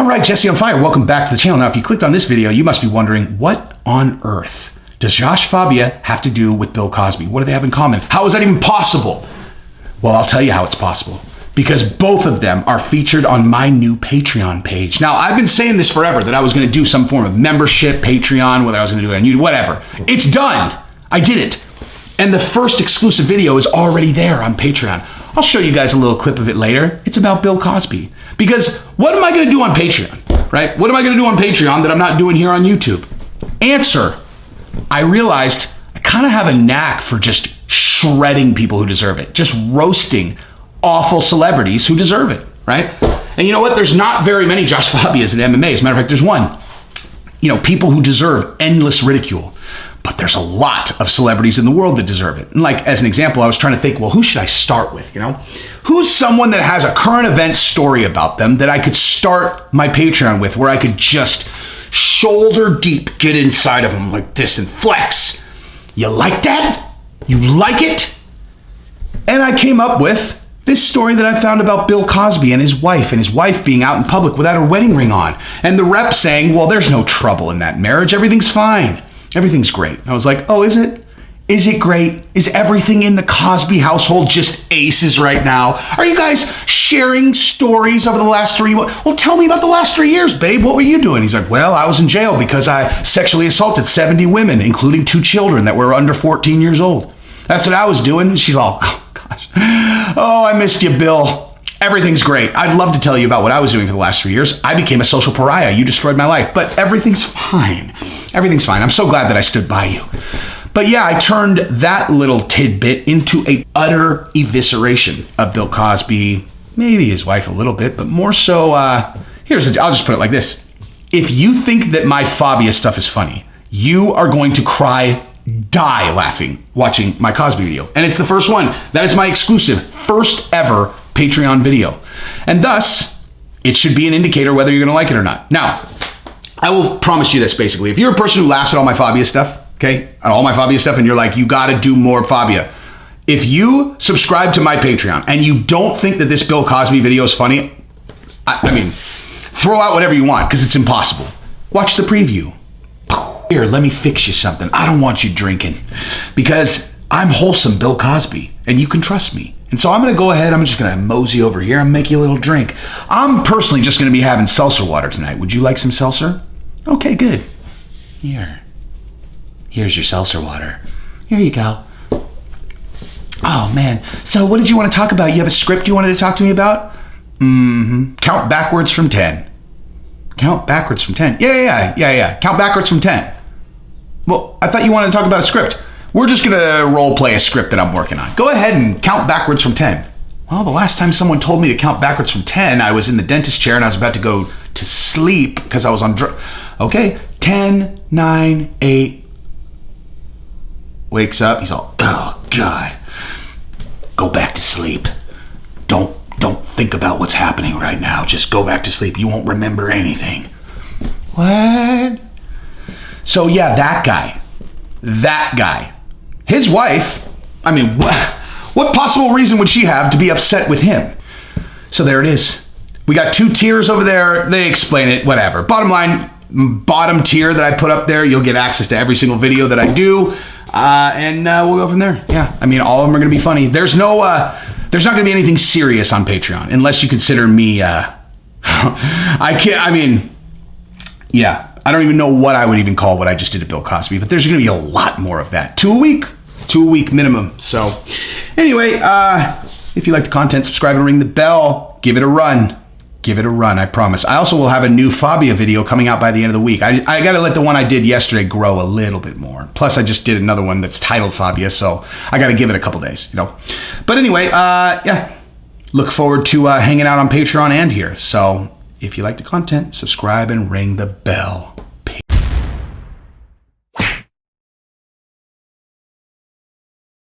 All right, Jesse on Fire, welcome back to the channel. Now, if you clicked on this video, you must be wondering, what on earth does Josh Fabia have to do with Bill Cosby? What do they have in common? How is that even possible? Well, I'll tell you how it's possible. Because both of them are featured on my new Patreon page. Now, I've been saying this forever, that I was gonna do some form of membership, Patreon, whether I was gonna do it on YouTube, whatever. It's done. I did it. And the first exclusive video is already there on Patreon. I'll show you guys a little clip of it later. It's about Bill Cosby. Because what am I gonna do on Patreon, right? What am I gonna do on Patreon that I'm not doing here on YouTube? Answer, I realized I kind of have a knack for just shredding people who deserve it. Just roasting awful celebrities who deserve it, right? And you know what? There's not very many Josh Fabias in MMA. As a matter of fact, there's one. You know, people who deserve endless ridicule. But there's a lot of celebrities in the world that deserve it. And like, as an example, I was trying to think, well, who should I start with, you know? Who's someone that has a current event story about them that I could start my Patreon with, where I could just shoulder deep get inside of them like this and flex? You like that? You like it? And I came up with this story that I found about Bill Cosby and his wife being out in public without a wedding ring on. And the rep saying, well, there's no trouble in that marriage. Everything's fine. Everything's great. I was like, oh, is it? Is it great? Is everything in the Cosby household just aces right now? Are you guys sharing stories over the last 3 months? Well, tell me about the last 3 years, babe. What were you doing? He's like, well, I was in jail because I sexually assaulted 70 women, including 2 children that were under 14 years old. That's what I was doing. She's all, oh, gosh. Oh, I missed you, Bill. Everything's great. I'd love to tell you about what I was doing for the last 3 years. I became a social pariah. You destroyed my life, but everything's fine. Everything's fine. I'm so glad that I stood by you. But yeah, I turned that little tidbit into a utter evisceration of Bill Cosby, maybe his wife a little bit, but more so, I'll just put it like this. If you think that my Fabia stuff is funny, you are going to die laughing watching my Cosby video. And it's the first one. That is my exclusive, first ever Patreon video. And thus, it should be an indicator whether you're gonna like it or not. Now, I will promise you this basically. If you're a person who laughs at all my Fabia stuff, okay, at all my Fabia stuff, and you're like, you gotta do more Fabia. If you subscribe to my Patreon and you don't think that this Bill Cosby video is funny, I mean, throw out whatever you want, because it's impossible. Watch the preview. Here, let me fix you something. I don't want you drinking, because I'm wholesome Bill Cosby, and you can trust me. And so I'm gonna go ahead, I'm just gonna mosey over here and make you a little drink. I'm personally just gonna be having seltzer water tonight. Would you like some seltzer? Okay, good. Here's your seltzer water. Here you go. Oh man, so what did you want to talk about? You have a script you wanted to talk to me about? Count backwards from 10. Count backwards from 10. Yeah. Count backwards from 10. Well, I thought you wanted to talk about a script. We're just gonna role play a script that I'm working on. Go ahead and count backwards from 10. Well, the last time someone told me to count backwards from 10, I was in the dentist chair and I was about to go to sleep because I was on okay, 10, 9, 8. Wakes up, he's all, oh God. Go back to sleep. Don't think about what's happening right now. Just go back to sleep. You won't remember anything. What? So yeah, that guy. His wife, I mean, what possible reason would she have to be upset with him? So there it is. We got 2 tiers over there. They explain it, whatever. Bottom line, bottom tier that I put up there, you'll get access to every single video that I do. And we'll go from there. Yeah, I mean, all of them are going to be funny. There's not going to be anything serious on Patreon, unless you consider me, I don't even know what I would even call what I just did to Bill Cosby, but there's going to be a lot more of that. 2 a week minimum. So anyway, if you like the content, subscribe and ring the bell. Give it a run. I promise. I also will have a new Fabia video coming out by the end of the week. I got to let the one I did yesterday grow a little bit more. Plus, I just did another one that's titled Fabia, so I got to give it a couple days, you know. But anyway, look forward to hanging out on Patreon and here. So if you like the content, subscribe and ring the bell.